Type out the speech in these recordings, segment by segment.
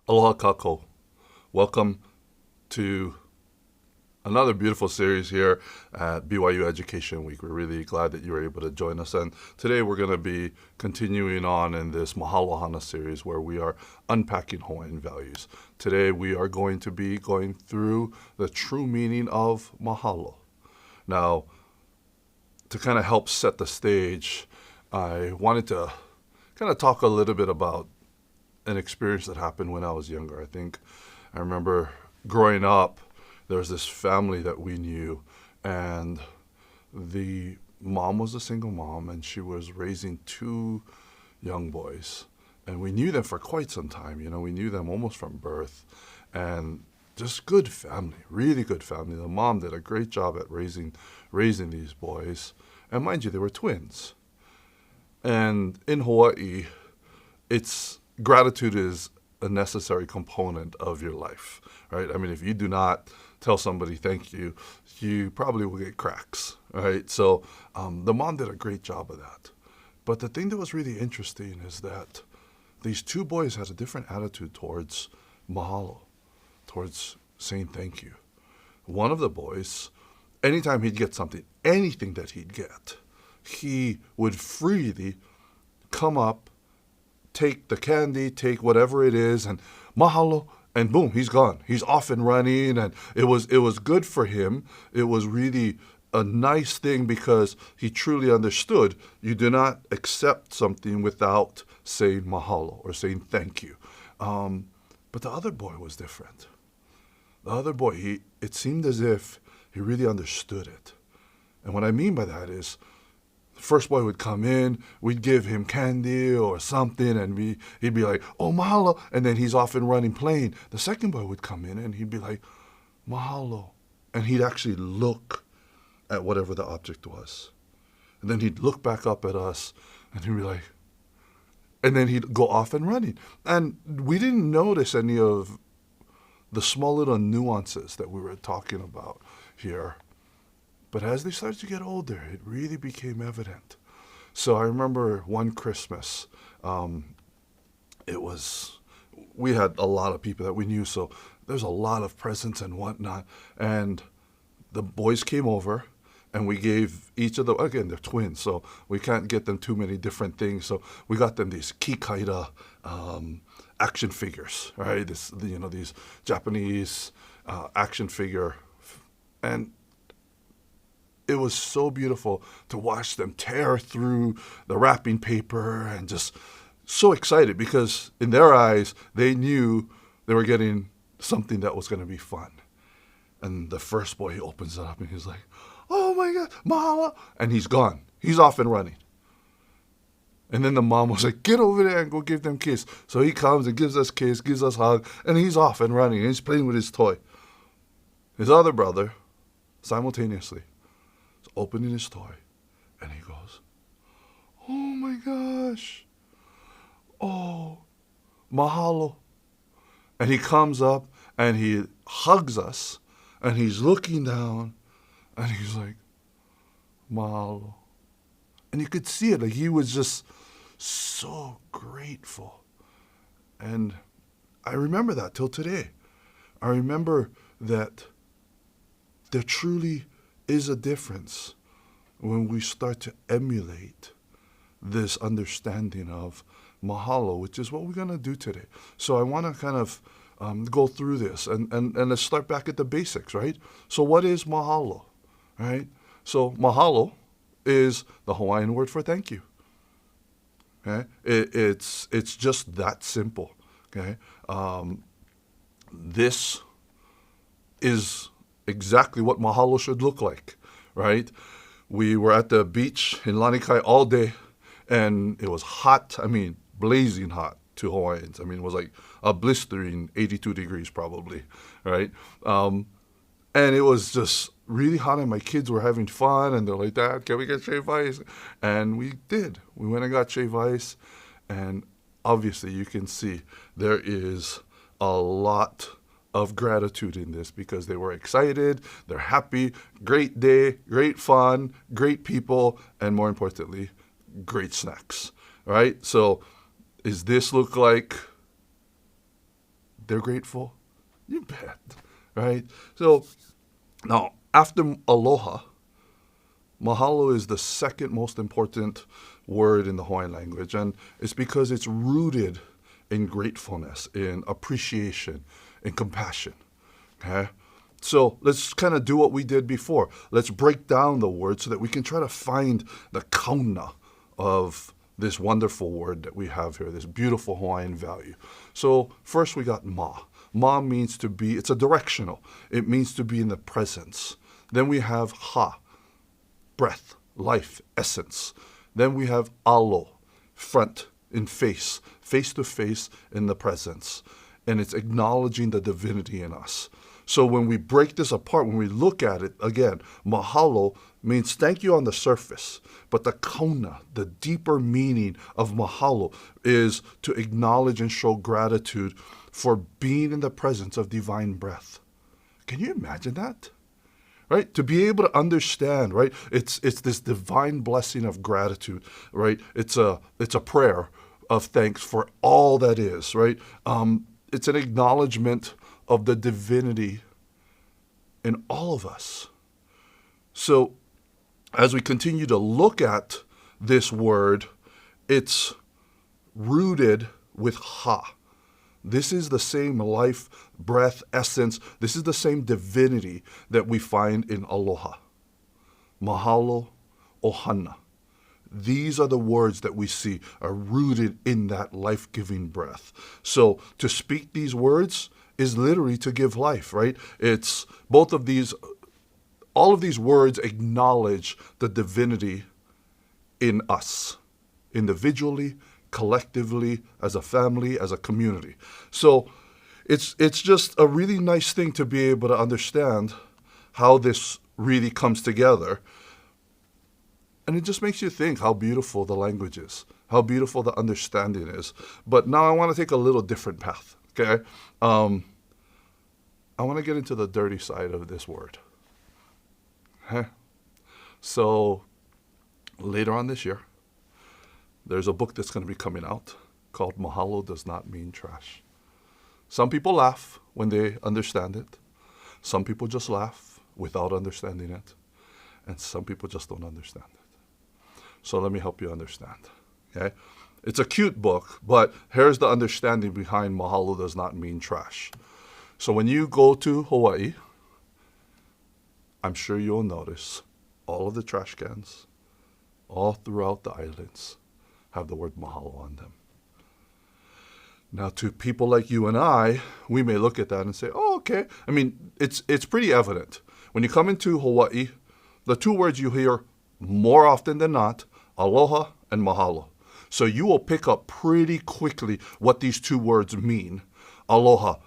Aloha kako. Welcome to another beautiful series here at BYU Education Week. We're really glad that you were able to join us. And today we're going to be continuing on in this Mahalo Hana series where we are unpacking Hawaiian values. Today we are going to be going through the true meaning of mahalo. Now, to kind of help set the stage, I wanted to kind of talk a little bit about an experience that happened when I was younger. I remember growing up, there was this family that we knew, and the mom was a single mom, and she was raising two young boys. And we knew them for quite some time. We knew them almost from birth. And just good family, really good family. The mom did a great job at raising these boys. And mind you, they were twins. And in Hawaii, gratitude is a necessary component of your life, right? I mean, if you do not tell somebody thank you, you probably will get cracks, right? So the mom did a great job of that. But the thing that was really interesting is that these two boys had a different attitude towards mahalo, towards saying thank you. One of the boys, anytime he'd get something, anything that he'd get, he would freely come up, take the candy, take whatever it is, and mahalo, and boom, he's gone. He's off and running, and it was good for him. It was really a nice thing because he truly understood you do not accept something without saying mahalo or saying thank you. But the other boy was different. The other boy, it seemed as if he really understood it. And what I mean by that is, the first boy would come in, we'd give him candy or something, and he'd be like, oh, mahalo, and then he's off and running playing. The second boy would come in, and he'd be like, mahalo, and he'd actually look at whatever the object was. And then he'd look back up at us, and he'd be like, and then he'd go off and running. And we didn't notice any of the small little nuances that we were talking about here. But as they started to get older, it really became evident. So I remember one Christmas, we had a lot of people that we knew, so there's a lot of presents and whatnot. And the boys came over, and we gave each of them, again, they're twins, so we can't get them too many different things. So we got them these kikaida action figures, right? These Japanese action figure. And it was so beautiful to watch them tear through the wrapping paper and just so excited because in their eyes, they knew they were getting something that was going to be fun. And the first boy, he opens it up and he's like, oh my God, mahalo. And he's gone. He's off and running. And then the mom was like, get over there and go give them a kiss. So he comes and gives us a kiss, gives us a hug, and he's off and running. And he's playing with his toy. His other brother, simultaneously, opening his toy, and he goes, oh my gosh, oh, mahalo. And he comes up and he hugs us, and he's looking down, and he's like, mahalo. And you could see it, like he was just so grateful. And I remember that till today. I remember that there truly is a difference when we start to emulate this understanding of mahalo, which is what we're going to do today. So I want to kind of go through this and let's start back at the basics, right? So what is mahalo, right? So mahalo is the Hawaiian word for thank you. Okay, it's just that simple. Okay, this is exactly what mahalo should look like, right? We were at the beach in Lanikai all day, and it was hot. I mean, blazing hot to Hawaiians. I mean, it was like a blistering 82 degrees probably, right? And it was just really hot, and my kids were having fun, and they're like, Dad, can we get shave ice? And we did. We went and got shave ice, and obviously you can see there is a lot of gratitude in this because they were excited, they're happy, great day, great fun, great people, and more importantly, great snacks, right? So does this look like they're grateful? You bet, right? So now, after aloha, mahalo is the second most important word in the Hawaiian language, and it's because it's rooted in gratefulness, in appreciation, in compassion. Okay? So let's kind of do what we did before. Let's break down the word so that we can try to find the kauna of this wonderful word that we have here, this beautiful Hawaiian value. So first we got ma. Ma means to be, it's a directional. It means to be in the presence. Then we have ha, breath, life, essence. Then we have alo, front, in face to face in the presence. And it's acknowledging the divinity in us. So when we break this apart, when we look at it, again, mahalo means thank you on the surface. But the kauna, the deeper meaning of mahalo, is to acknowledge and show gratitude for being in the presence of divine breath. Can you imagine that? Right? To be able to understand, right? It's this divine blessing of gratitude, right? It's a prayer of thanks for all that is, right? It's an acknowledgement of the divinity in all of us. So as we continue to look at this word, it's rooted with ha. This is the same life, breath, essence. This is the same divinity that we find in aloha. Mahalo, ohana. These are the words that we see are rooted in that life-giving breath. So to speak these words is literally to give life, right? It's both of these, all of these words acknowledge the divinity in us, individually, collectively, as a family, as a community. So it's just a really nice thing to be able to understand how this really comes together. And it just makes you think how beautiful the language is, how beautiful the understanding is. But now I want to take a little different path, okay? I want to get into the dirty side of this word. Okay? So later on this year, there's a book that's going to be coming out called Mahalo Does Not Mean Trash. Some people laugh when they understand it. Some people just laugh without understanding it. And some people just don't understand it. So let me help you understand. Okay? It's a cute book, but here's the understanding behind Mahalo Does Not Mean Trash. So when you go to Hawaii, I'm sure you'll notice all of the trash cans all throughout the islands have the word mahalo on them. Now, to people like you and I, we may look at that and say, oh, okay. I mean, it's pretty evident. When you come into Hawaii, the two words you hear more often than not, aloha and mahalo. So you will pick up pretty quickly what these two words mean. Aloha,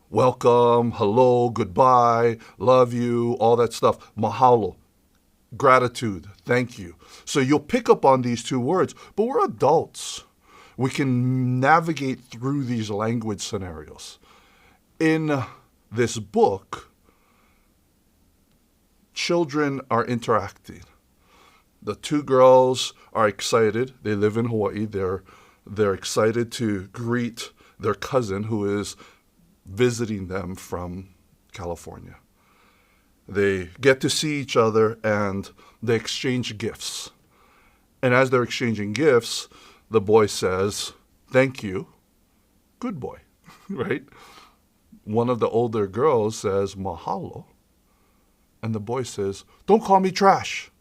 welcome, hello, goodbye, love you, all that stuff. Mahalo, gratitude, thank you. So you'll pick up on these two words, but we're adults. We can navigate through these language scenarios. In this book, children are interacting. The two girls are excited. They live in Hawaii. They're excited to greet their cousin who is visiting them from California. They get to see each other and they exchange gifts. And as they're exchanging gifts, the boy says, thank you, good boy, right? One of the older girls says, mahalo. And the boy says, don't call me trash.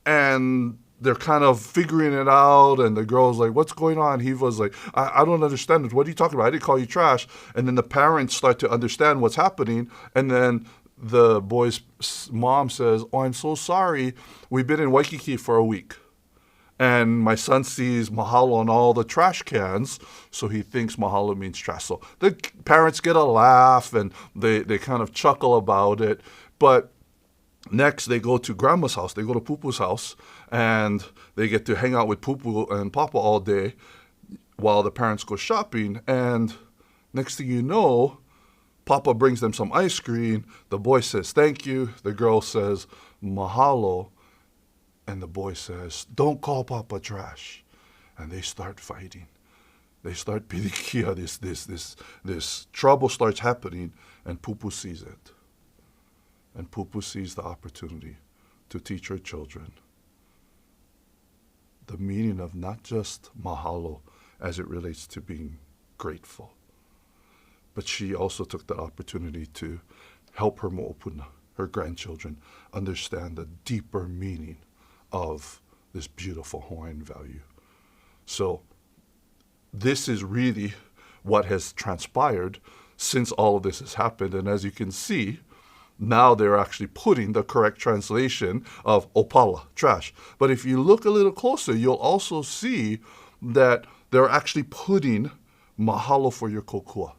And they're kind of figuring it out, and the girl's like, what's going on? He was like, I don't understand it. What are you talking about? I didn't call you trash. And then the parents start to understand what's happening, and then the boy's mom says, oh, I'm so sorry. We've been in Waikiki for a week. And my son sees mahalo on all the trash cans, so he thinks mahalo means trash. So the parents get a laugh, and they kind of chuckle about it. But next, they go to Grandma's house. They go to Pupu's house, and they get to hang out with Pupu and Papa all day while the parents go shopping. And next thing you know, Papa brings them some ice cream. The boy says, thank you. The girl says, mahalo. And the boy says, don't call Papa trash. And they start fighting. They start pilikia, this trouble starts happening, and Pupu sees it. And Pupu sees the opportunity to teach her children the meaning of not just mahalo as it relates to being grateful, but she also took the opportunity to help her mo'opuna, her grandchildren, understand the deeper meaning of this beautiful Hawaiian value. So this is really what has transpired since all of this has happened. And as you can see, now they're actually putting the correct translation of opala, trash. But if you look a little closer, you'll also see that they're actually putting mahalo for your kokua.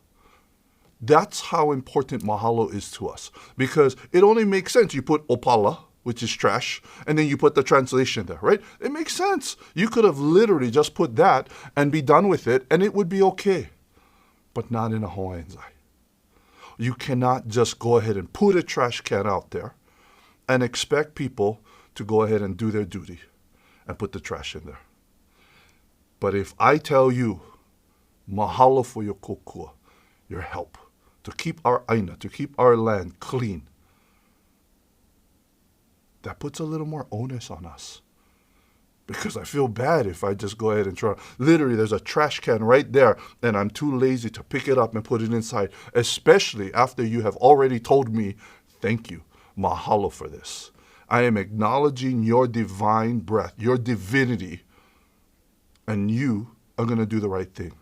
That's how important mahalo is to us, because it only makes sense. You put opala, which is trash, and then you put the translation there, right? It makes sense. You could have literally just put that and be done with it, and it would be okay. But not in a Hawaiian zai. You cannot just go ahead and put a trash can out there and expect people to go ahead and do their duty and put the trash in there. But if I tell you, mahalo for your kokua, your help, to keep our aina, to keep our land clean, that puts a little more onus on us. Because I feel bad if I just go ahead and try. Literally, there's a trash can right there, and I'm too lazy to pick it up and put it inside, especially after you have already told me, thank you, mahalo for this. I am acknowledging your divine breath, your divinity, and you are going to do the right thing.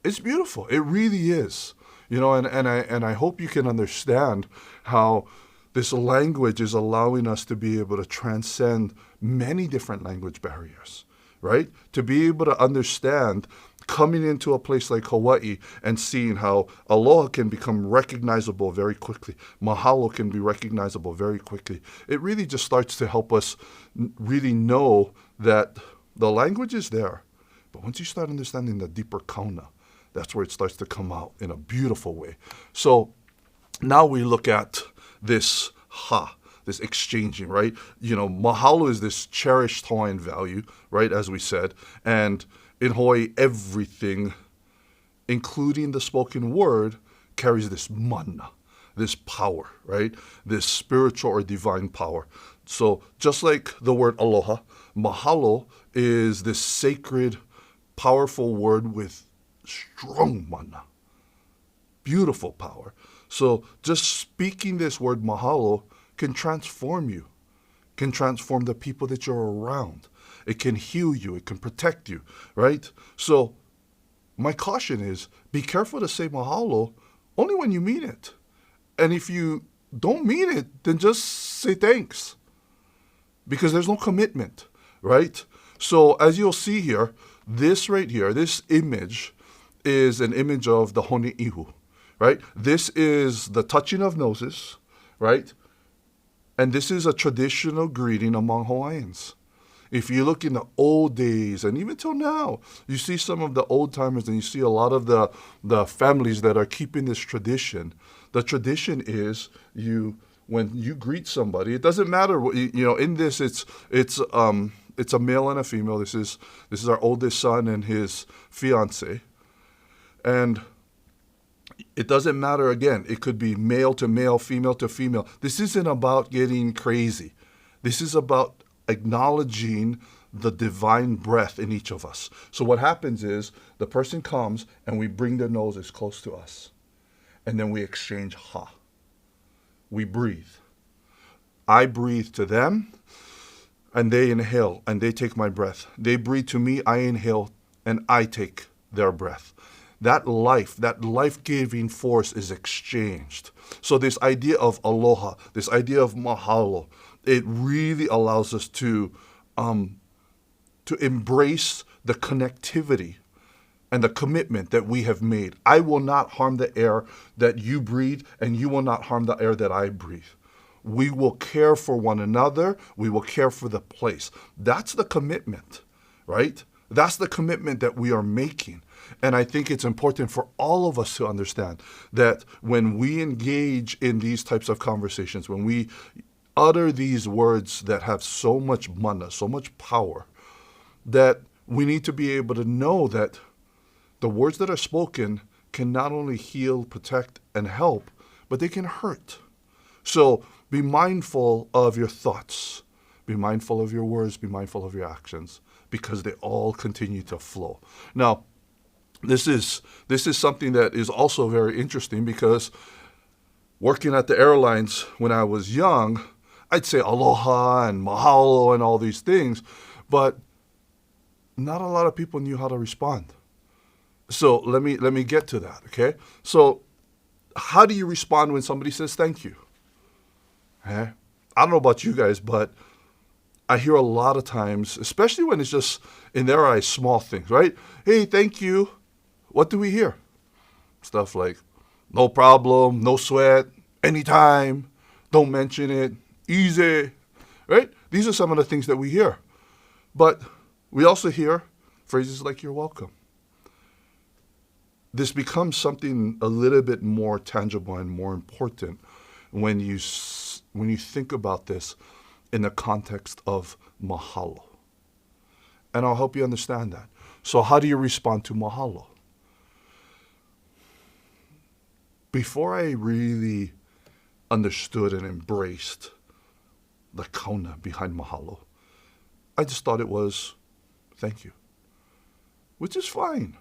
It's beautiful. It really is. You know, and I hope you can understand how this language is allowing us to be able to transcend many different language barriers, right? To be able to understand coming into a place like Hawaii and seeing how aloha can become recognizable very quickly. Mahalo can be recognizable very quickly. It really just starts to help us really know that the language is there. But once you start understanding the deeper kauna, that's where it starts to come out in a beautiful way. So now we look at this this exchanging, right? You know, mahalo is this cherished Hawaiian value, right, as we said. And in Hawaii, everything, including the spoken word, carries this mana, this power, right? This spiritual or divine power. So just like the word aloha, mahalo is this sacred, powerful word with strong mana, beautiful power. So just speaking this word mahalo can transform you, can transform the people that you're around. It can heal you. It can protect you, right? So my caution is be careful to say mahalo only when you mean it. And if you don't mean it, then just say thanks, because there's no commitment, right? So as you'll see here, this right here, this image is an image of the hone ihu, right? This is the touching of noses, right? And this is a traditional greeting among Hawaiians. If you look in the old days, and even till now, you see some of the old timers and you see a lot of the families that are keeping this tradition. The tradition is when you greet somebody, it doesn't matter what, in this it's a male and a female. This is our oldest son and his fiance. And it doesn't matter, again, it could be male to male, female to female. This isn't about getting crazy. This is about acknowledging the divine breath in each of us. So what happens is the person comes and we bring their noses close to us. And then we exchange ha. We breathe. I breathe to them and they inhale and they take my breath. They breathe to me, I inhale, and I take their breath. That life-giving force is exchanged. So this idea of aloha, this idea of mahalo, it really allows us to embrace the connectivity and the commitment that we have made. I will not harm the air that you breathe, and you will not harm the air that I breathe. We will care for one another. We will care for the place. That's the commitment, right? That's the commitment that we are making. And I think it's important for all of us to understand that when we engage in these types of conversations, when we utter these words that have so much mana, so much power, that we need to be able to know that The words that are spoken can not only heal, protect, and help, but they can hurt. So be mindful of your thoughts. Be mindful of your words. Be mindful of your actions, because they all continue to flow. Now, this is something that is also very interesting, because working at the airlines when I was young, I'd say aloha and mahalo and all these things, but not a lot of people knew how to respond. So let me get to that, okay? So how do you respond when somebody says thank you? I don't know about you guys, but I hear a lot of times, especially when it's just, in their eyes, small things, right? Hey, thank you. What do we hear? Stuff like, no problem, no sweat, anytime, don't mention it, easy, right? These are some of the things that we hear. But we also hear phrases like, you're welcome. This becomes something a little bit more tangible and more important when you think about this in the context of mahalo. And I'll help you understand that. So how do you respond to mahalo? Before I really understood and embraced the kauna behind mahalo, I just thought it was thank you, which is fine.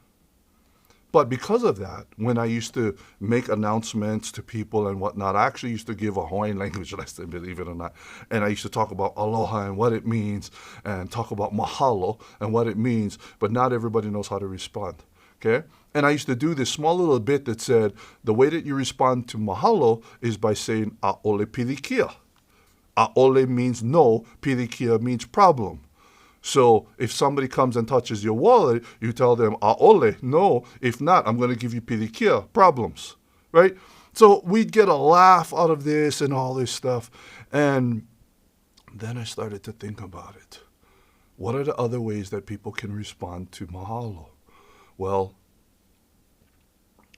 But because of that, when I used to make announcements to people and whatnot, I actually used to give a Hawaiian language lesson, believe it or not. And I used to talk about aloha and what it means, and talk about mahalo and what it means, but not everybody knows how to respond, okay? And I used to do this small little bit that said, the way that you respond to mahalo is by saying a'ole pilikia. A'ole means no, pilikia means problem. So if somebody comes and touches your wallet, you tell them, a'ole, no. If not, I'm going to give you pilikia, problems, right? So we'd get a laugh out of this and all this stuff. And then I started to think about it. What are the other ways that people can respond to mahalo? Well,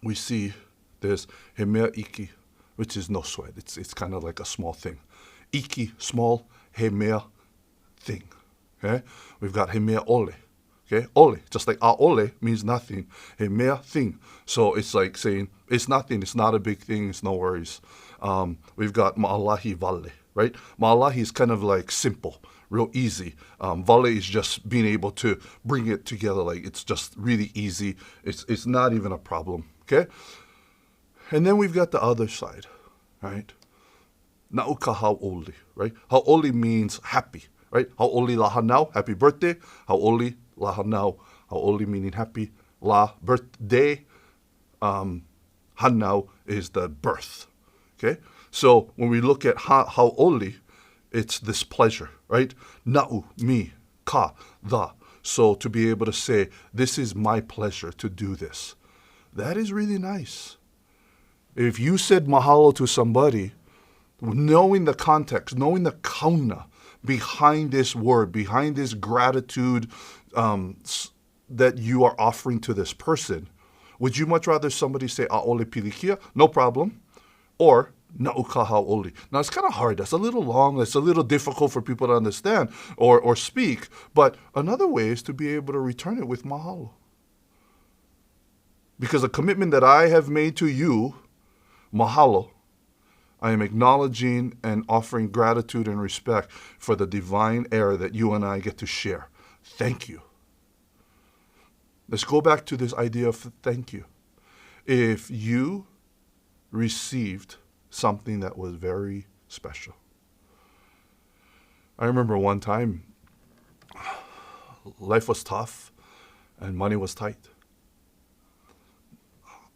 we see there's he mea iki, which is no sweat. It's kind of like a small thing. Iki, small, he mea, thing. Okay? We've got he mea ole. Okay? Ole, just like ole means nothing. He mea, thing. So it's like saying it's nothing. It's not a big thing. It's no worries. We've got ma'alahi vale, right? Ma'alahi is kind of like simple, real easy. Vale is just being able to bring it together. Like it's just really easy. It's not even a problem. Okay? And then we've got the other side, right? Nauka hau'oli, right? Hau'oli means happy, right? Hau'oli lahanau, happy birthday. Hau'oli lahanau, hau'oli meaning happy. La, birthday. Hanau is the birth, okay? So when we look at hau'oli, it's this pleasure, right? Na'u, me, ka, the. So to be able to say, this is my pleasure to do this. That is really nice. If you said mahalo to somebody, knowing the context, knowing the kauna behind this word, behind this gratitude that you are offering to this person, would you much rather somebody say a'ole pilikia, no problem, or na'uka hau'oli? Now it's kind of hard. That's a little long. It's a little difficult for people to understand or speak. But another way is to be able to return it with mahalo. Because a commitment that I have made to you, mahalo, I am acknowledging and offering gratitude and respect for the divine air that you and I get to share. Thank you. Let's go back to this idea of thank you. If you received something that was very special. I remember one time, life was tough and money was tight.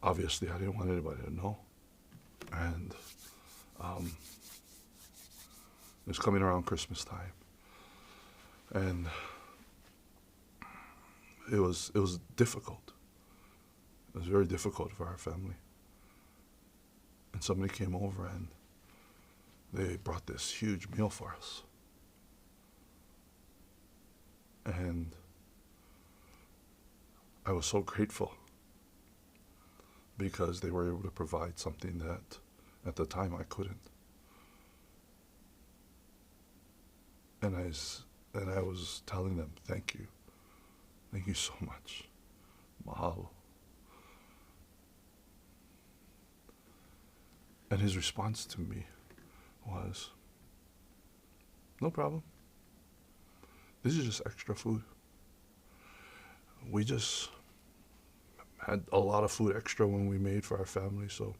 Obviously, I didn't want anybody to know. And it was coming around Christmas time. And it was difficult. It was very difficult for our family. And somebody came over and they brought this huge meal for us. And I was so grateful because they were able to provide something that at the time I couldn't. And I was telling them, thank you. Thank you so much. Mahalo. And his response to me was, no problem. This is just extra food. We just had a lot of food extra when we made for our family, so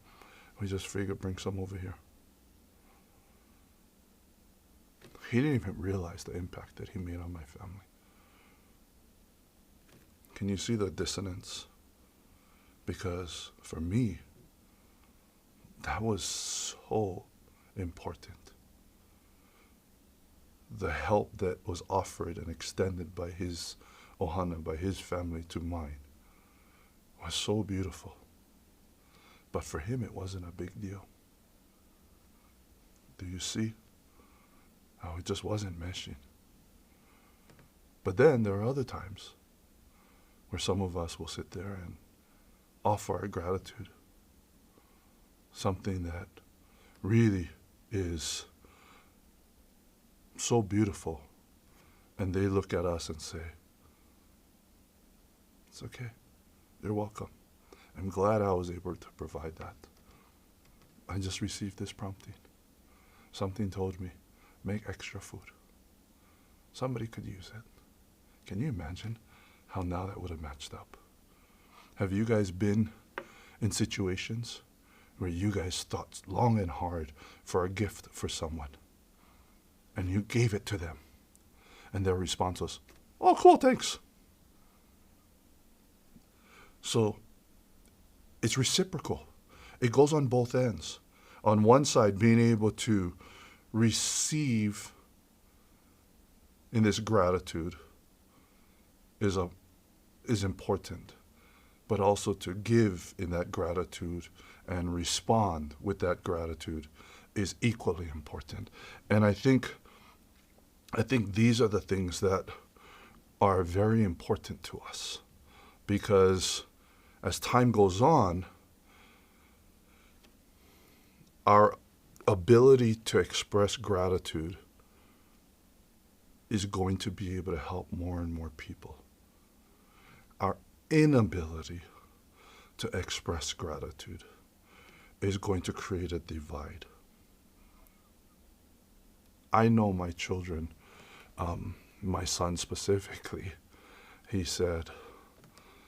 we just figured bring some over here. He didn't even realize the impact that he made on my family. Can you see the dissonance? Because for me, that was so important. The help that was offered and extended by his ohana, by his family to mine, was so beautiful. But for him, it wasn't a big deal. Do you see how it just wasn't meshing? But then there are other times where some of us will sit there and offer our gratitude, something that really is so beautiful, and they look at us and say, it's okay, you're welcome. I'm glad I was able to provide that. I just received this prompting. Something told me, make extra food. Somebody could use it. Can you imagine how now that would have matched up? Have you guys been in situations where you guys thought long and hard for a gift for someone, and you gave it to them, and their response was, oh, cool, thanks. So it's reciprocal. It goes on both ends. On one side, being able to receive in this gratitude is important, but also to give in that gratitude and respond with that gratitude is equally important. And I think these are the things that are very important to us, because as time goes on, our ability to express gratitude is going to be able to help more and more people. Our inability to express gratitude is going to create a divide. I know my children, my son specifically, he said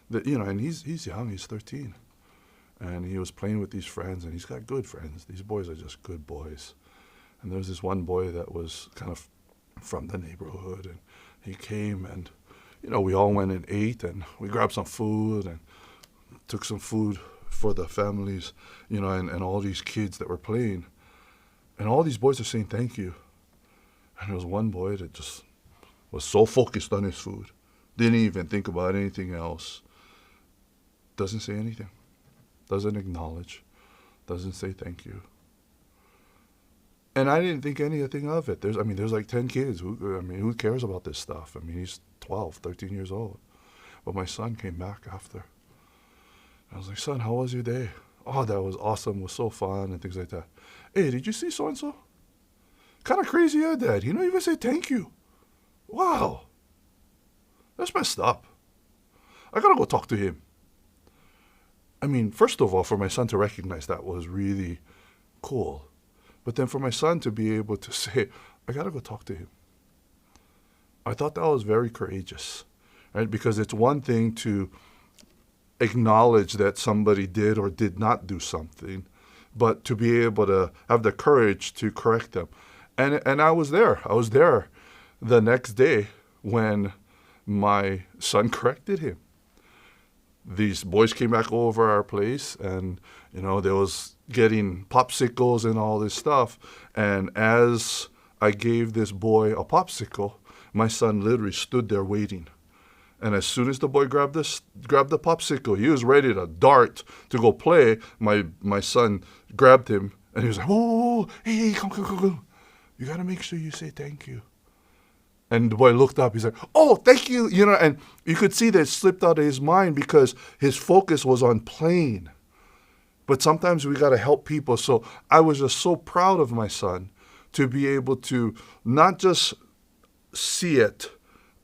that, and he's young, he's 13. And he was playing with these friends, and he's got good friends. These boys are just good boys. And there was this one boy that was kind of from the neighborhood, and he came, and, we all went and ate, and we grabbed some food and took some food for the families, and all these kids that were playing. And all these boys are saying thank you. And there was one boy that just was so focused on his food, didn't even think about anything else, doesn't say anything. Doesn't acknowledge, doesn't say thank you. And I didn't think anything of it. There's like 10 kids. Who cares about this stuff? He's 12, 13 years old. But my son came back after. I was like, son, how was your day? Oh, that was awesome. It was so fun and things like that. Hey, did you see so-and-so? Kind of crazy, Dad. He didn't even say thank you. Wow. That's messed up. I got to go talk to him. First of all, for my son to recognize that was really cool. But then for my son to be able to say, I got to go talk to him. I thought that was very courageous, right? Because it's one thing to acknowledge that somebody did or did not do something, but to be able to have the courage to correct them. And I was there. I was there the next day when my son corrected him. These boys came back over our place, and, there was getting popsicles and all this stuff. And as I gave this boy a popsicle, my son literally stood there waiting. And as soon as the boy grabbed the popsicle, he was ready to dart to go play. My son grabbed him, and he was like, whoa, hey, come. You got to make sure you say thank you. And the boy looked up. He's like, oh, thank you. And you could see that it slipped out of his mind because his focus was on playing. But sometimes we got to help people. So I was just so proud of my son to be able to not just see it,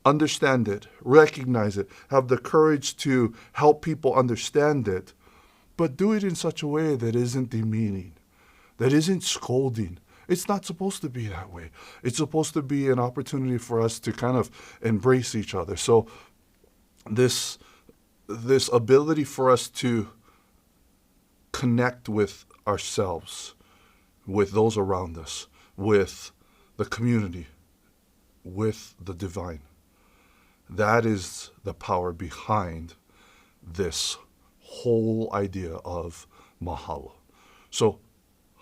understand it, recognize it, have the courage to help people understand it, but do it in such a way that isn't demeaning, that isn't scolding. It's not supposed to be that way. It's supposed to be an opportunity for us to kind of embrace each other. So this ability for us to connect with ourselves, with those around us, with the community, with the divine. That is the power behind this whole idea of mahalo. So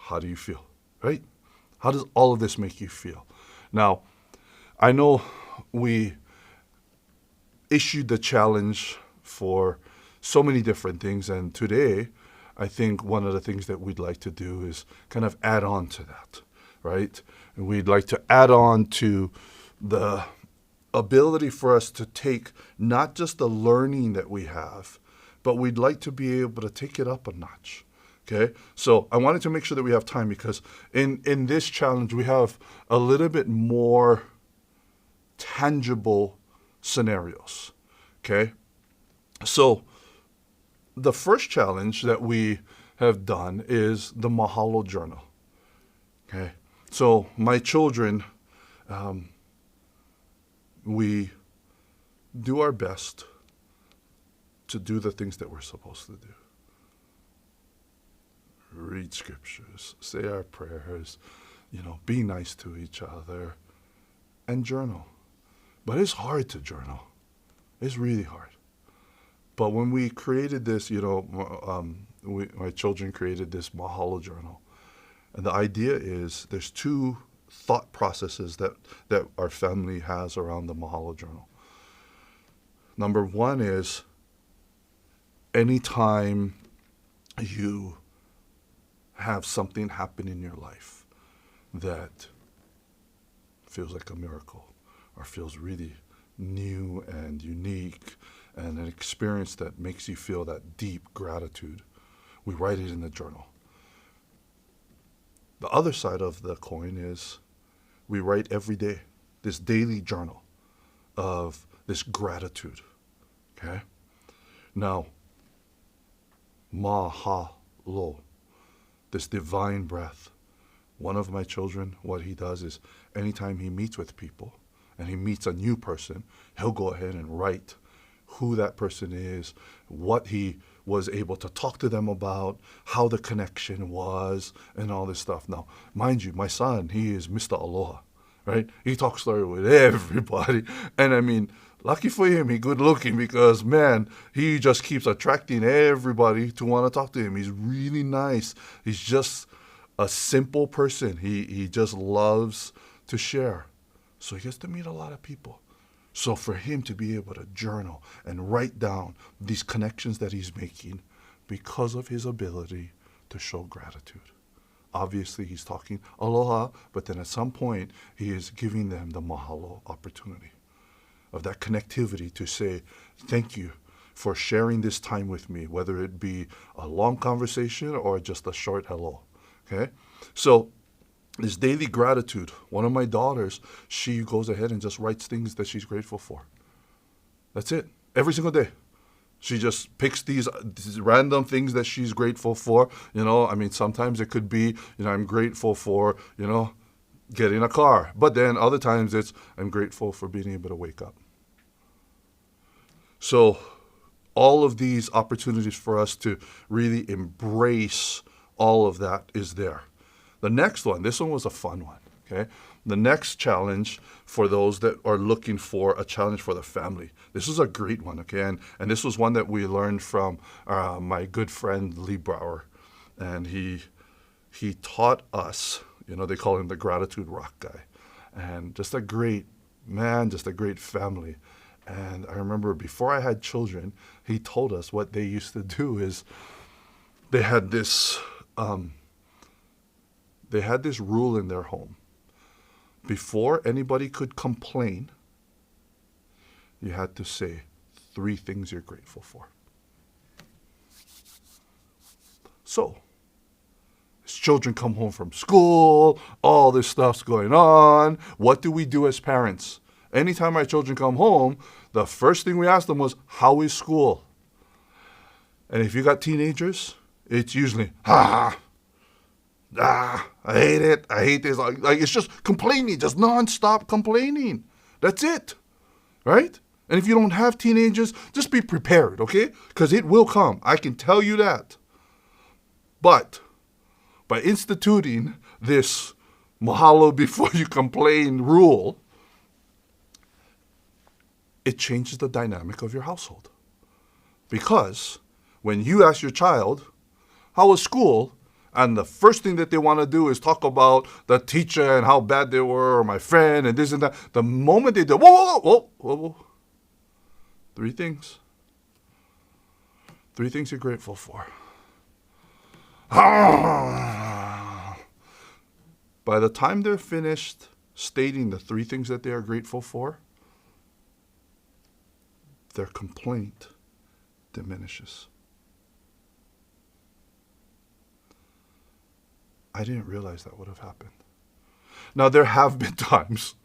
how do you feel, right? How does all of this make you feel? Now, I know we issued the challenge for so many different things, and today I think one of the things that we'd like to do is kind of add on to that, right? And we'd like to add on to the ability for us to take not just the learning that we have, but we'd like to be able to take it up a notch. Okay, so I wanted to make sure that we have time because in this challenge we have a little bit more tangible scenarios. Okay, so the first challenge that we have done is the Mahalo Journal. Okay, so my children, we do our best to do the things that we're supposed to do. Read scriptures, say our prayers, be nice to each other, and journal. But it's hard to journal. It's really hard. But when we created this, my children created this Mahalo Journal. And the idea is there's two thought processes that our family has around the Mahalo Journal. Number one is anytime you have something happen in your life that feels like a miracle or feels really new and unique and an experience that makes you feel that deep gratitude, we write it in the journal. The other side of the coin is we write every day, this daily journal of this gratitude, okay? Now, mahalo, this divine breath. One of my children, what he does is anytime he meets with people and he meets a new person, he'll go ahead and write who that person is, what he was able to talk to them about, how the connection was, and all this stuff. Now, mind you, my son, he is Mr. Aloha, right? He talks story with everybody. And I mean, lucky for him, he's good looking because, man, he just keeps attracting everybody to want to talk to him. He's really nice. He's just a simple person. He just loves to share. So he gets to meet a lot of people. So for him to be able to journal and write down these connections that he's making because of his ability to show gratitude. Obviously, he's talking aloha, but then at some point, he is giving them the mahalo opportunity of that connectivity to say, thank you for sharing this time with me, whether it be a long conversation or just a short hello, okay? So this daily gratitude, one of my daughters, she goes ahead and just writes things that she's grateful for. That's it, every single day. She just picks these random things that she's grateful for. I mean, sometimes it could be, I'm grateful for, getting a car. But then other times it's, I'm grateful for being able to wake up. So all of these opportunities for us to really embrace all of that is there. The next one, this one was a fun one, okay? The next challenge for those that are looking for a challenge for the family. This is a great one, okay? And this was one that we learned from my good friend Lee Brower. And he taught us, they call him the Gratitude Rock guy. And just a great man, just a great family. And I remember before I had children, he told us what they used to do is they had this rule in their home. Before anybody could complain, you had to say 3 things you're grateful for. So, as children come home from school, all this stuff's going on. What do we do as parents? Anytime our children come home, the first thing we ask them was, how is school? And if you got teenagers, it's usually, I hate it. I hate this. Like it's just complaining, just nonstop complaining. That's it, right? And if you don't have teenagers, just be prepared, okay? Because it will come. I can tell you that. But by instituting this mahalo before you complain rule, it changes the dynamic of your household. Because when you ask your child, how was school? And the first thing that they want to do is talk about the teacher and how bad they were, or my friend, and this and that. The moment they do, whoa. 3 things. 3 things you're grateful for. By the time they're finished stating the 3 things that they are grateful for, their complaint diminishes. I didn't realize that would have happened. Now, there have been times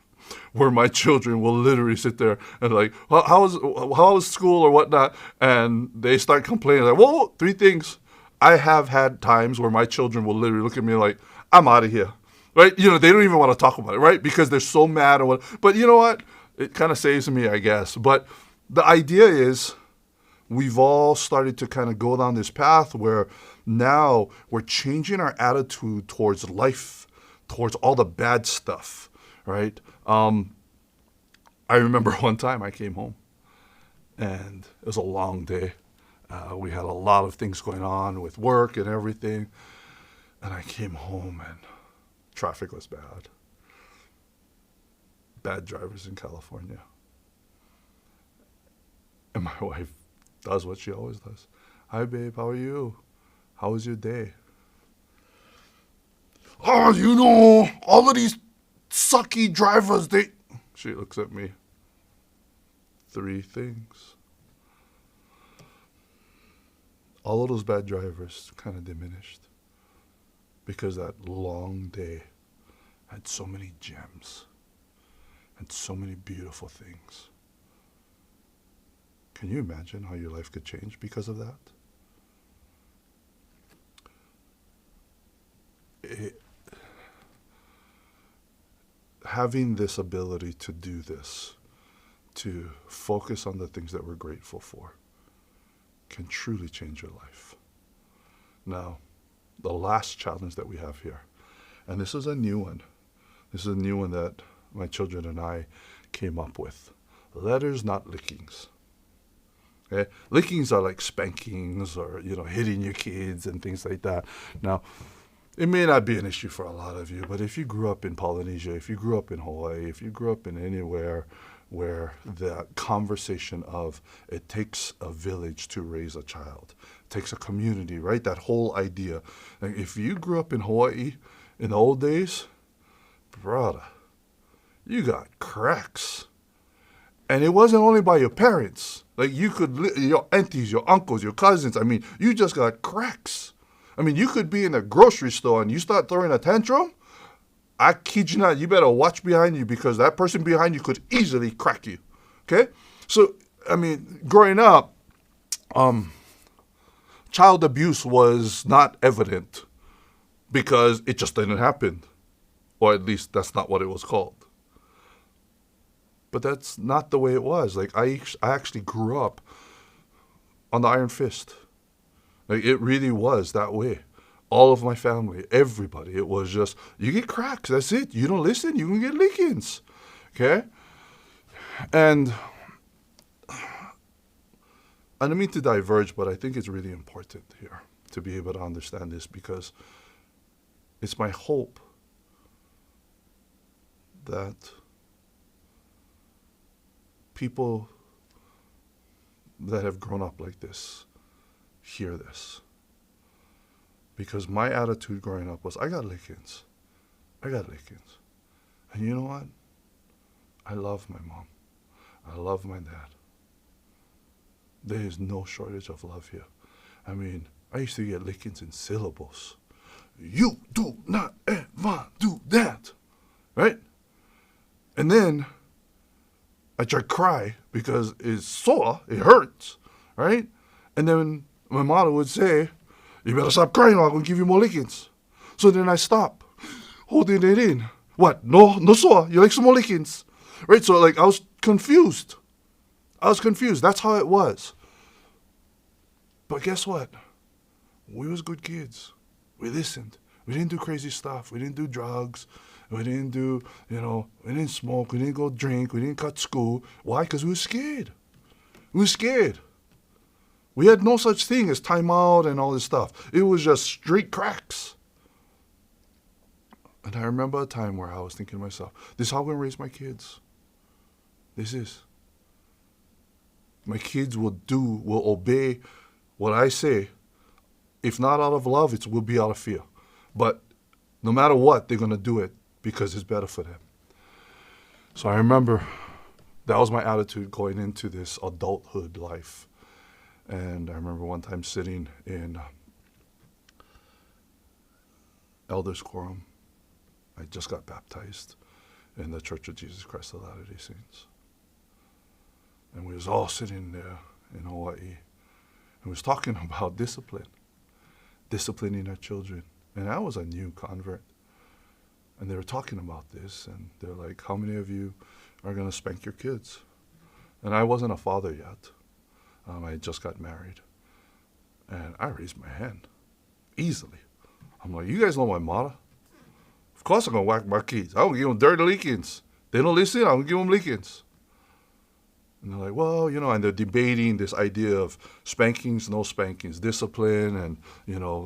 where my children will literally sit there and like, how was school or whatnot? And they start complaining like, whoa, 3 things. I have had times where my children will literally look at me like, I'm out of here, right? You know, they don't even want to talk about it, right? Because they're so mad or what. But you know what? It kind of saves me, I guess. But the idea is we've all started to kind of go down this path where now we're changing our attitude towards life, towards all the bad stuff, right? I remember one time I came home and it was a long day. We had a lot of things going on with work and everything. And I came home and traffic was bad. Bad drivers in California. And my wife does what she always does. Hi, babe, how are you? How was your day? Oh, you know, all of these sucky drivers, She looks at me. 3 things. All of those bad drivers kind of diminished because that long day had so many gems and so many beautiful things. Can you imagine how your life could change because of that? Having this ability to do this, to focus on the things that we're grateful for, can truly change your life. Now, the last challenge that we have here, and this is a new one. This is a new one that my children and I came up with. Letters, not lickings. Okay? Lickings are like spankings or, hitting your kids and things like that. Now, it may not be an issue for a lot of you, but if you grew up in Polynesia, if you grew up in Hawaii, if you grew up in anywhere where the conversation of it takes a village to raise a child, it takes a community, right? That whole idea. Like if you grew up in Hawaii in the old days, brother, you got cracks. And it wasn't only by your parents. Like you could, your aunties, your uncles, your cousins, you just got cracks. You could be in a grocery store and you start throwing a tantrum. I kid you not, you better watch behind you because that person behind you could easily crack you. Okay? So, growing up, child abuse was not evident because it just didn't happen. Or at least that's not what it was called. But that's not the way it was. Like I actually grew up on the iron fist. Like it really was that way. All of my family, everybody, it was just, you get cracks, that's it. You don't listen, you can get lickings. Okay? And I don't mean to diverge, but I think it's really important here to be able to understand this because it's my hope that people that have grown up like this hear this. Because my attitude growing up was, I got lickings. And you know what? I love my mom. I love my dad. There is no shortage of love here. I used to get lickings in syllables. You do not ever do that. Right? And then I try to cry because it's sore, it hurts. Right? And then my mother would say, you better stop crying or I'm going to give you more lickings. So then I stop holding it in. What? No, no, so you like some more lickings, right? So like I was confused. That's how it was. But guess what? We was good kids. We listened. We didn't do crazy stuff. We didn't do drugs. We didn't do, we didn't smoke. We didn't go drink. We didn't cut school. Why? Because we were scared. We were scared. We had no such thing as timeout and all this stuff. It was just straight cracks. And I remember a time where I was thinking to myself, this is how I'm going to raise my kids. This is. My kids will obey what I say. If not out of love, it will be out of fear. But no matter what, they're going to do it because it's better for them. So I remember that was my attitude going into this adulthood life. And I remember one time sitting in Elders Quorum. I just got baptized in the Church of Jesus Christ of Latter-day Saints. And we was all sitting there in Hawaii. And we was talking about disciplining our children. And I was a new convert. And they were talking about this, and they're like, how many of you are going to spank your kids? And I wasn't a father yet. I just got married. And I raised my hand, easily. I'm like, you guys know my motto? Of course I'm going to whack my kids. I'm going to give them dirty lickings. They don't listen, I'm going to give them lickings. And they're like, well, and they're debating this idea of spankings, no spankings, discipline, and,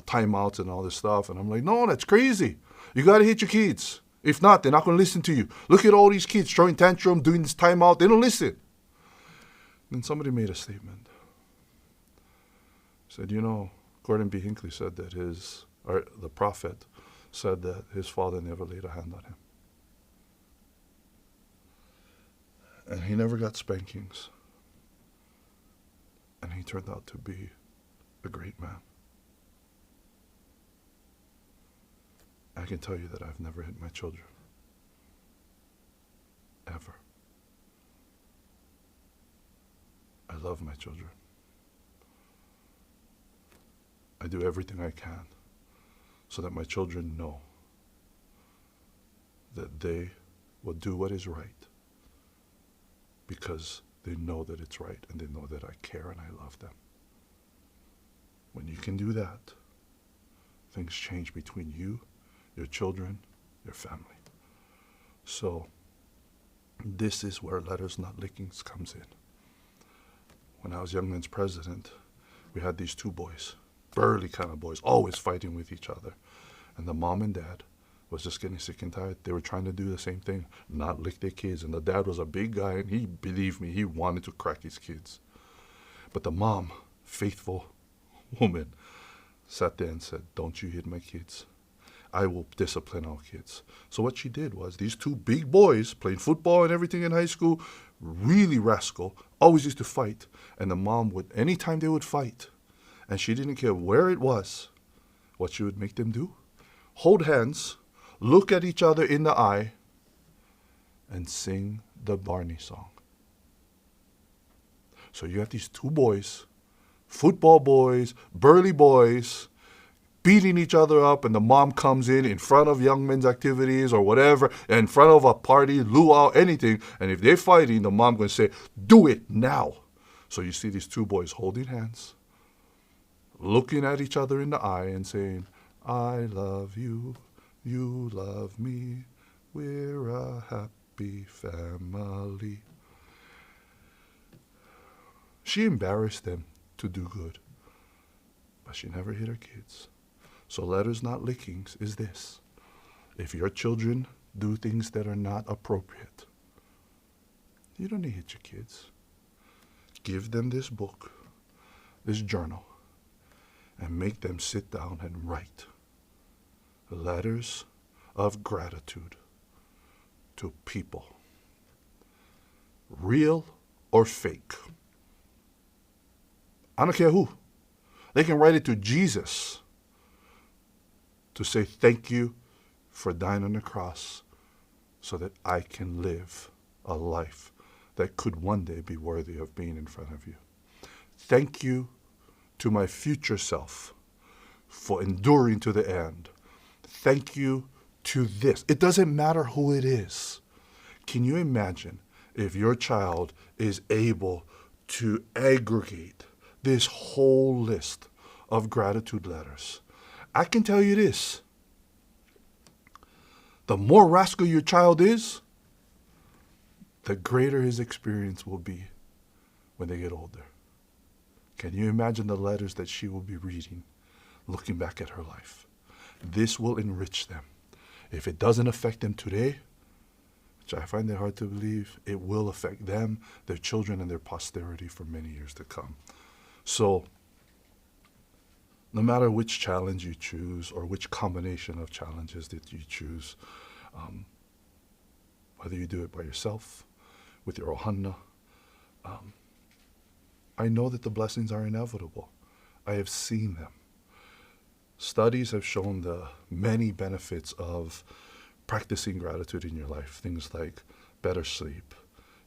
timeouts and all this stuff. And I'm like, no, that's crazy. You got to hit your kids. If not, they're not going to listen to you. Look at all these kids throwing tantrum, doing this timeout. They don't listen. Then somebody made a statement. Said, Gordon B. Hinckley said that the prophet said that his father never laid a hand on him. And he never got spankings. And he turned out to be a great man. I can tell you that I've never hit my children. Ever. I love my children. I do everything I can so that my children know that they will do what is right because they know that it's right and they know that I care and I love them. When you can do that, things change between you, your children, your family. So this is where letters not lickings comes in. When I was Young Men's president, we had these two boys, burly kind of boys, always fighting with each other. And the mom and dad was just getting sick and tired. They were trying to do the same thing, not lick their kids. And the dad was a big guy, and he, believed me, he wanted to crack his kids. But the mom, faithful woman, sat there and said, don't you hit my kids. I will discipline our kids. So what she did was, these two big boys playing football and everything in high school, really rascal, always used to fight. And the mom would, anytime they would fight, and she didn't care where it was, what she would make them do? Hold hands, look at each other in the eye, and sing the Barney song. So you have these two boys, football boys, burly boys, beating each other up, and the mom comes in front of Young Men's activities or whatever, in front of a party, luau, anything, and if they're fighting, the mom going to say, do it now. So you see these two boys holding hands, looking at each other in the eye and saying, I love you, you love me, we're a happy family. She embarrassed them to do good, but she never hit her kids. So letters not lickings is this. If your children do things that are not appropriate, you don't need to hit your kids. Give them this book, this journal, and make them sit down and write letters of gratitude to people, real or fake. I don't care who. They can write it to Jesus to say thank you for dying on the cross so that I can live a life that could one day be worthy of being in front of you. Thank you to my future self for enduring to the end. thank you to this. It doesn't matter who it is. Can you imagine if your child is able to aggregate this whole list of gratitude letters? I can tell you this. The more rascal your child is, the greater his experience will be when they get older. Can you imagine the letters that she will be reading, looking back at her life? This will enrich them. If it doesn't affect them today, which I find it hard to believe, it will affect them, their children, and their posterity for many years to come. So, no matter which challenge you choose or which combination of challenges that you choose, whether you do it by yourself, with your ohana, I know that the blessings are inevitable. I have seen them. Studies have shown the many benefits of practicing gratitude in your life. Things like better sleep,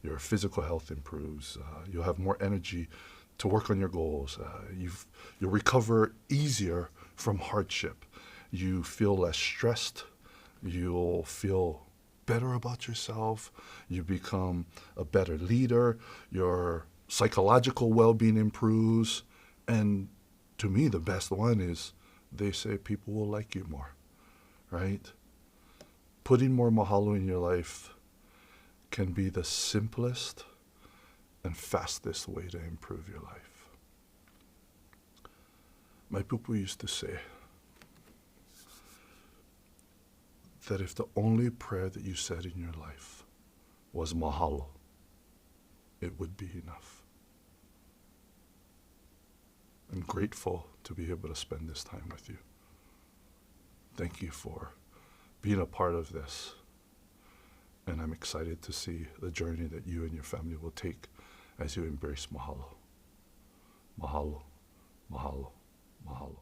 your physical health improves, you'll have more energy to work on your goals, you'll recover easier from hardship, you feel less stressed, you'll feel better about yourself, you become a better leader, your psychological well-being improves, and to me the best one is they say people will like you more, right? Putting more mahalo in your life can be the simplest and fastest way to improve your life. My pupu used to say that if the only prayer that you said in your life was mahalo, it would be enough. I'm grateful to be able to spend this time with you. Thank you for being a part of this. And I'm excited to see the journey that you and your family will take as you embrace mahalo. Mahalo, mahalo, mahalo.